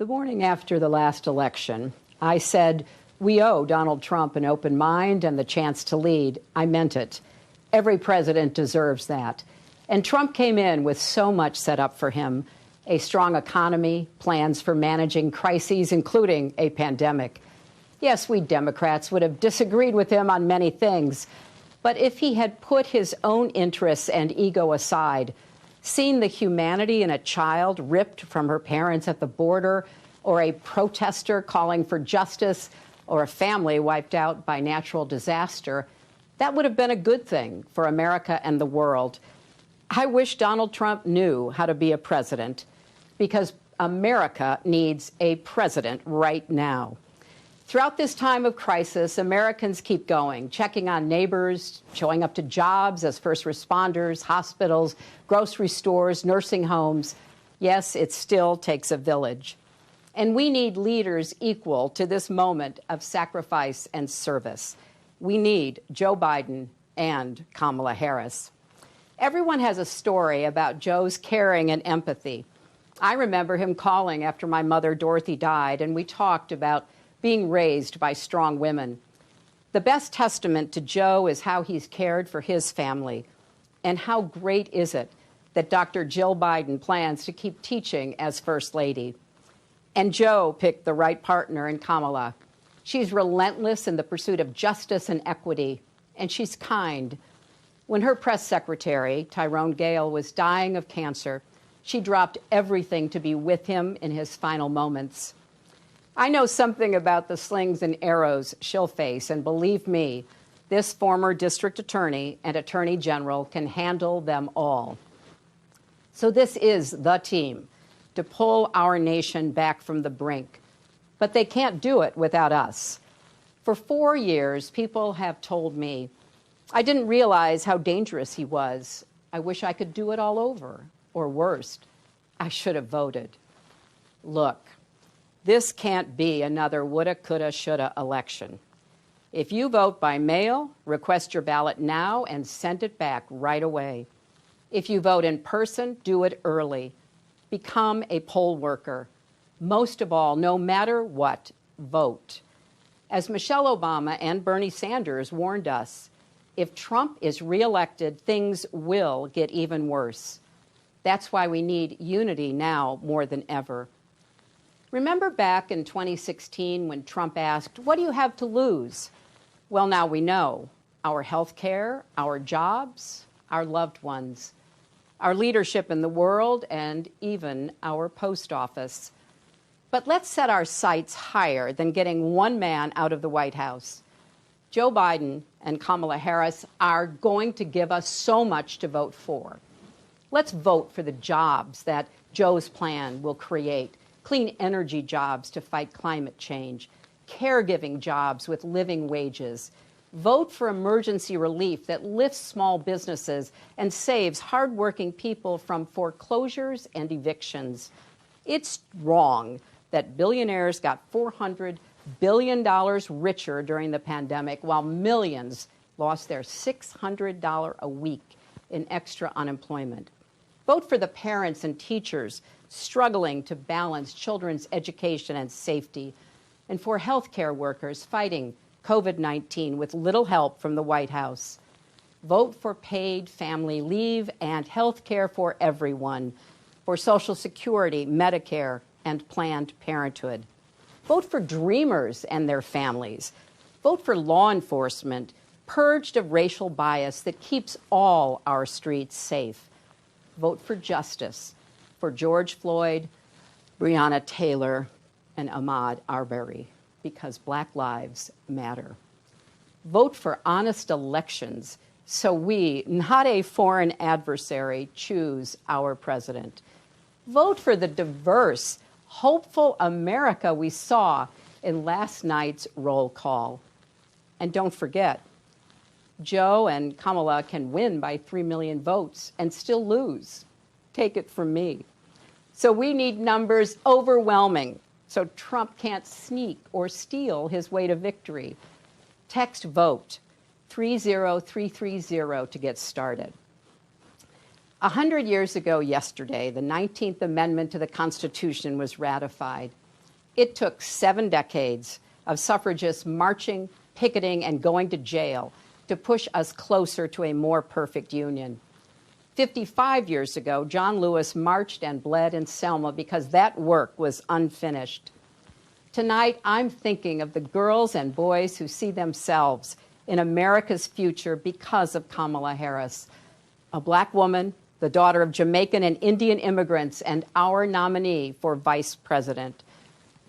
The morning after the last election, I said, we owe Donald Trump an open mind and the chance to lead. I meant it. Every president deserves that. And Trump came in with so much set up for him: a strong economy, plans for managing crises, including a pandemic. Yes, we Democrats would have disagreed with him on many things, but if he had put his own interests and ego aside, seen the humanity in a child ripped from her parents at the border, or a protester calling for justice, or a family wiped out by natural disaster, that would have been a good thing for America and the world. I wish Donald Trump knew how to be a president, because America needs a president right now. Throughout this time of crisis, Americans keep going, checking on neighbors, showing up to jobs as first responders, hospitals, grocery stores, nursing homes. Yes, it still takes a village. And we need leaders equal to this moment of sacrifice and service. We need Joe Biden and Kamala Harris. Everyone has a story about Joe's caring and empathy. I remember him calling after my mother, Dorothy, died, and we talked about being raised by strong women. The best testament to Joe is how he's cared for his family. And how great is it that Dr. Jill Biden plans to keep teaching as First Lady. And Joe picked the right partner in Kamala. She's relentless in the pursuit of justice and equity, and she's kind. When her press secretary, Tyrone Gale, was dying of cancer, she dropped everything to be with him in his final moments. I know something about the slings and arrows she'll face, and believe me, this former district attorney and attorney general can handle them all. So this is the team to pull our nation back from the brink. But they can't do it without us. For 4 years, people have told me, I didn't realize how dangerous he was. I wish I could do it all over. Or worst, I should have voted. Look, this can't be another woulda, coulda, shoulda election. If you vote by mail, request your ballot now and send it back right away. If you vote in person, do it early. Become a poll worker. Most of all, no matter what, vote. As Michelle Obama and Bernie Sanders warned us, if Trump is reelected, things will get even worse. That's why we need unity now more than ever. Remember back in 2016 when Trump asked, what do you have to lose? Well, now we know. Our health care, our jobs, our loved ones, our leadership in the world, and even our post office. But let's set our sights higher than getting one man out of the White House. Joe Biden and Kamala Harris are going to give us so much to vote for. Let's vote for the jobs that Joe's plan will create. Clean energy jobs to fight climate change, caregiving jobs with living wages. Vote for emergency relief that lifts small businesses and saves hardworking people from foreclosures and evictions. It's wrong that billionaires got $400 billion richer during the pandemic while millions lost their $600 a week in extra unemployment. Vote for the parents and teachers struggling to balance children's education and safety, and for healthcare workers fighting COVID-19 with little help from the White House. Vote for paid family leave and health care for everyone, for Social Security, Medicare, and Planned Parenthood. Vote for dreamers and their families. Vote for law enforcement purged of racial bias that keeps all our streets safe. Vote for justice for George Floyd, Breonna Taylor, and Ahmaud Arbery, because Black lives matter. Vote for honest elections so we, not a foreign adversary, choose our president. Vote for the diverse, hopeful America we saw in last night's roll call. And don't forget, Joe and Kamala can win by 3 million votes and still lose. Take it from me. So we need numbers overwhelming so Trump can't sneak or steal his way to victory. Text VOTE 30330 to get started. 100 years ago yesterday, the 19th Amendment to the Constitution was ratified. It took 7 decades of suffragists marching, picketing, and going to jail to push us closer to a more perfect union. 55 years ago, John Lewis marched and bled in Selma because that work was unfinished. Tonight, I'm thinking of the girls and boys who see themselves in America's future because of Kamala Harris, a Black woman, the daughter of Jamaican and Indian immigrants, and our nominee for vice president.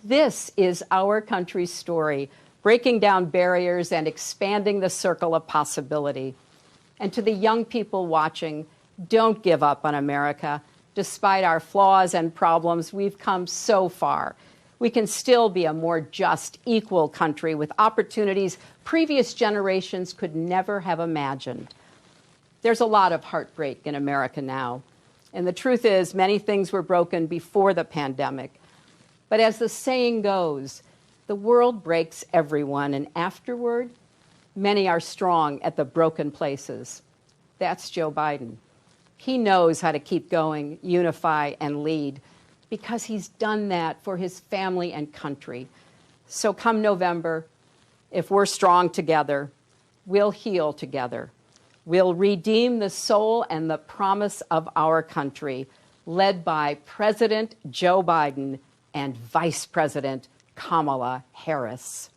This is our country's story, breaking down barriers and expanding the circle of possibility. And to the young people watching, don't give up on America. Despite our flaws and problems, we've come so far. We can still be a more just, equal country with opportunities previous generations could never have imagined. There's a lot of heartbreak in America now. And the truth is, many things were broken before the pandemic. But as the saying goes, the world breaks everyone, and afterward, many are strong at the broken places. That's Joe Biden. He knows how to keep going, unify, and lead, because he's done that for his family and country. So come November, if we're strong together, we'll heal together. We'll redeem the soul and the promise of our country, led by President Joe Biden and Vice President Kamala Harris.